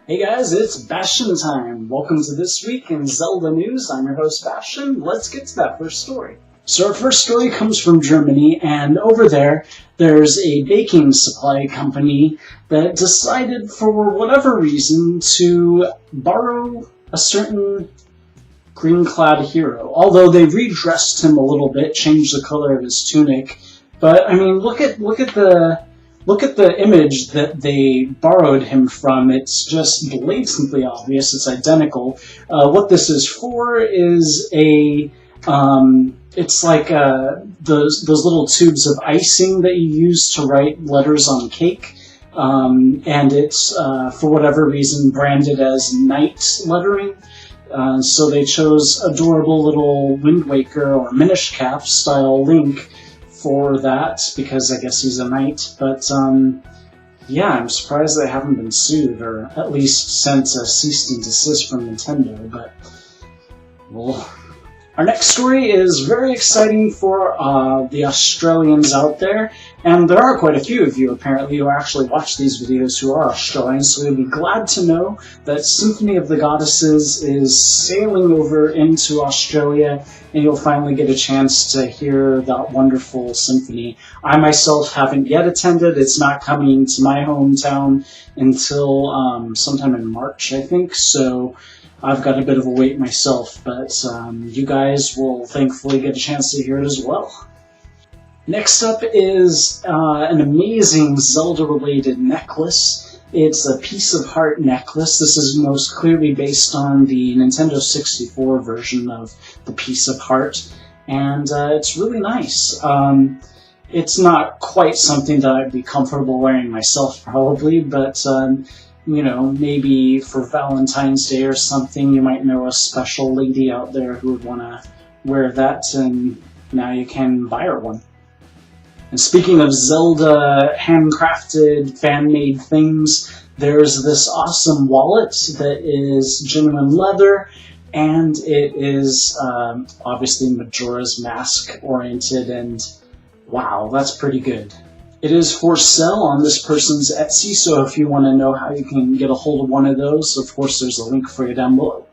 Hey guys, it's Bastian time! Welcome to This Week in Zelda News. I'm your host Bastian. Let's get to that first story. So our first story comes from Germany, and over there's a baking supply company that decided for whatever reason to borrow a certain green-clad hero. Although they redressed him a little bit, changed the color of his tunic. But I mean, look at the image that they borrowed him from. It's just blatantly obvious. It's identical. What this is for is it's like those little tubes of icing that you use to write letters on cake. And it's, for whatever reason, branded as knight lettering. So they chose adorable little Wind Waker or Minish Cap style Link for that, because I guess he's a knight. But yeah, I'm surprised they haven't been sued, or at least sent a cease and desist from Nintendo. But well, our next story is very exciting for the Australians out there, and there are quite a few of you apparently who actually watch these videos who are Australian, so you'll be glad to know that Symphony of the Goddesses is sailing over into Australia, and you'll finally get a chance to hear that wonderful symphony. I myself haven't yet attended. It's not coming to my hometown until sometime in March, I think, so I've got a bit of a wait myself, but you guys will thankfully get a chance to hear it as well. Next up is an amazing Zelda-related necklace. It's a Piece of Heart necklace. This is most clearly based on the Nintendo 64 version of the Piece of Heart, and it's really nice. It's not quite something that I'd be comfortable wearing myself, probably, but you know, maybe for Valentine's Day or something, you might know a special lady out there who would want to wear that, and now you can buy her one. And speaking of Zelda handcrafted, fan-made things, there's this awesome wallet that is genuine leather, and it is obviously Majora's Mask oriented, and wow, that's pretty good. It is for sale on this person's Etsy, so if you want to know how you can get a hold of one of those, of course there's a link for you down below.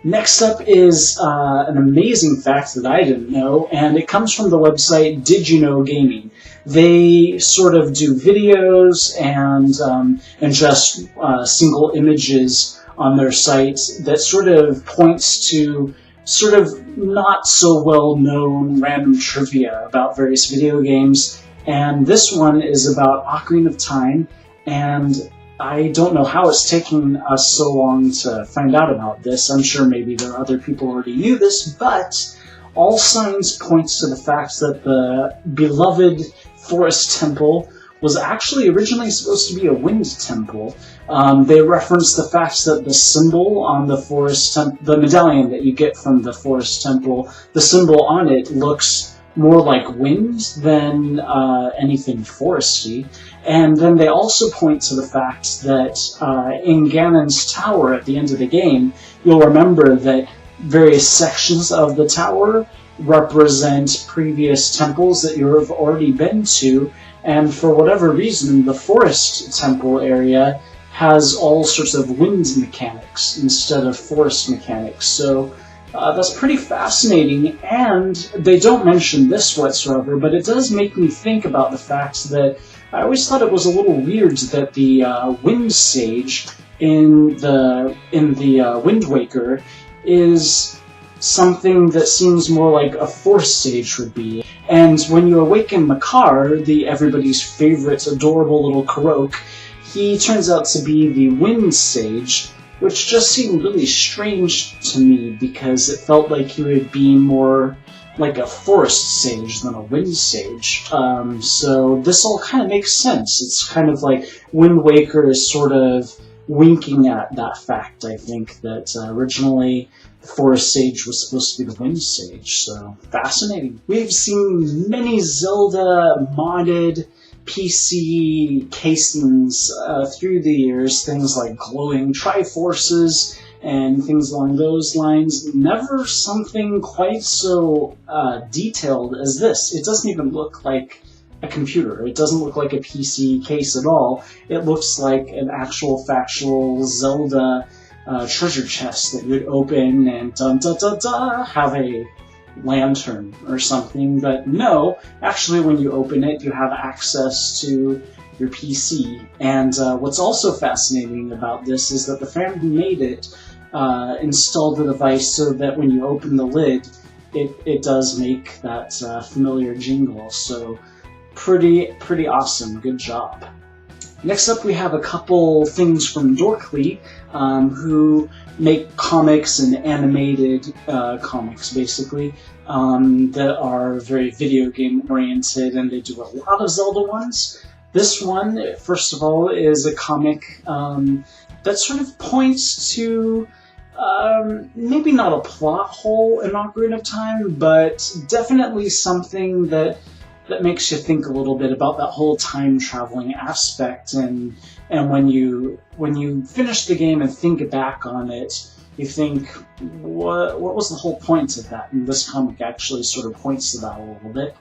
Next up is an amazing fact that I didn't know, and it comes from the website Did You Know Gaming. They sort of do videos and just single images on their site that sort of points to sort of not so well known random trivia about various video games. And this one is about Ocarina of Time, and I don't know how it's taking us so long to find out about this. I'm sure maybe there are other people who already knew this, but all signs point to the fact that the beloved Forest Temple was actually originally supposed to be a wind temple. They reference the fact that the symbol on the the medallion that you get from the Forest Temple, the symbol on it looks more like wind than anything foresty. And then they also point to the fact that in Ganon's tower at the end of the game, you'll remember that various sections of the tower represent previous temples that you have already been to, and for whatever reason, the Forest Temple area has all sorts of wind mechanics instead of forest mechanics. So that's pretty fascinating, and they don't mention this whatsoever, but it does make me think about the fact that I always thought it was a little weird that the Wind Sage in the Wind Waker is something that seems more like a Forest Sage would be. And when you awaken Makar, everybody's favorite adorable little Korok, he turns out to be the Wind Sage, which just seemed really strange to me because it felt like he would be more like a forest sage than a wind sage. So this all kind of makes sense. It's kind of like Wind Waker is sort of winking at that fact, I think, that originally the forest sage was supposed to be the wind sage. So fascinating. We've seen many Zelda modded PC casings through the years, things like glowing Triforces and things along those lines. Never something quite so detailed as this. It doesn't even look like a computer. It doesn't look like a PC case at all. It looks like an actual factual Zelda treasure chest that you'd open and have a lantern or something. But no, actually when you open it, you have access to your PC. And what's also fascinating about this is that the fan who made it installed the device so that when you open the lid, it does make that familiar jingle. So pretty awesome. Good job. Next up, we have a couple things from Dorkly, who make comics and animated comics, basically, that are very video game oriented, and they do a lot of Zelda ones. This one, first of all, is a comic that sort of points to maybe not a plot hole in Ocarina of Time, but definitely something that makes you think a little bit about that whole time traveling aspect. And when you finish the game and think back on it, you think, what was the whole point of that? And this comic actually sort of points to that a little bit.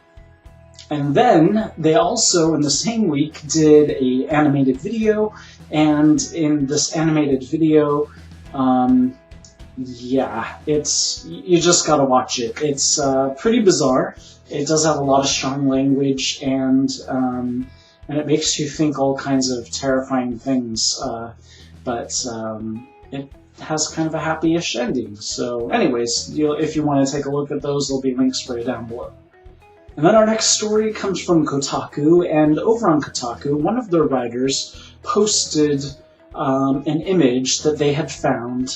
And then they also, in the same week, did an animated video, and in this animated video, yeah, you just gotta watch it. It's pretty bizarre. It does have a lot of strong language, and it makes you think all kinds of terrifying things, but it has kind of a happy-ish ending. So anyways, if you want to take a look at those, there'll be links right down below. And then our next story comes from Kotaku, and over on Kotaku, one of their writers posted an image that they had found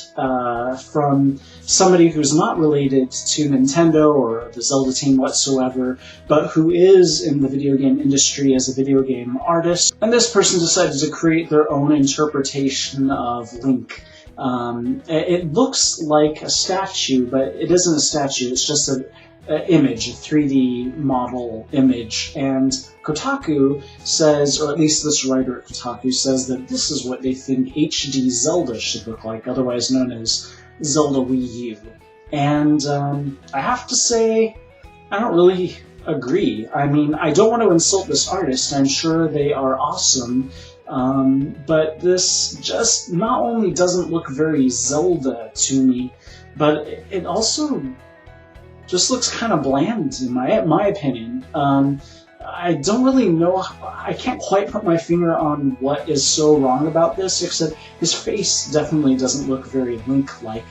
from somebody who's not related to Nintendo or the Zelda team whatsoever, but who is in the video game industry as a video game artist. And this person decided to create their own interpretation of Link. It looks like a statue, but it isn't a statue, it's just an image, a 3D model image, and Kotaku says, or at least this writer at Kotaku says, that this is what they think HD Zelda should look like, otherwise known as Zelda Wii U. And I have to say, I don't really agree. I mean, I don't want to insult this artist, I'm sure they are awesome, but this just not only doesn't look very Zelda to me, but it also just looks kind of bland in my opinion. I don't really know, I can't quite put my finger on what is so wrong about this, except his face definitely doesn't look very Link-like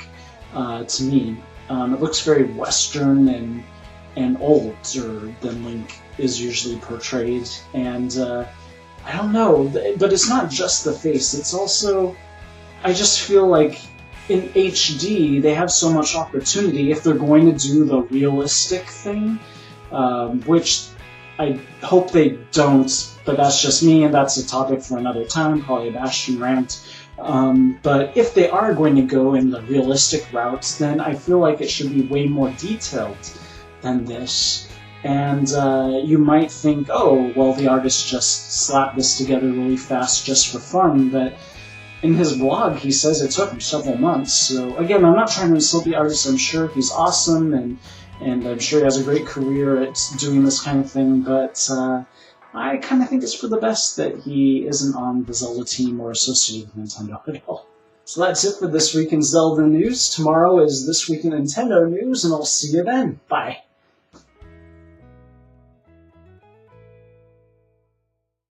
to me. It looks very Western and older than Link is usually portrayed, and I don't know, but it's not just the face, it's also, I just feel like in HD, they have so much opportunity if they're going to do the realistic thing, which I hope they don't, but that's just me, and that's a topic for another time, probably a Bastian rant. But if they are going to go in the realistic route, then I feel like it should be way more detailed than this. And you might think, oh, well, the artist just slapped this together really fast just for fun, but in his blog, he says it took him several months. So again, I'm not trying to insult the artist. I'm sure he's awesome, and I'm sure he has a great career at doing this kind of thing. But I kind of think it's for the best that he isn't on the Zelda team or associated with Nintendo at all. So that's it for This Week in Zelda News. Tomorrow is This Week in Nintendo News, and I'll see you then. Bye.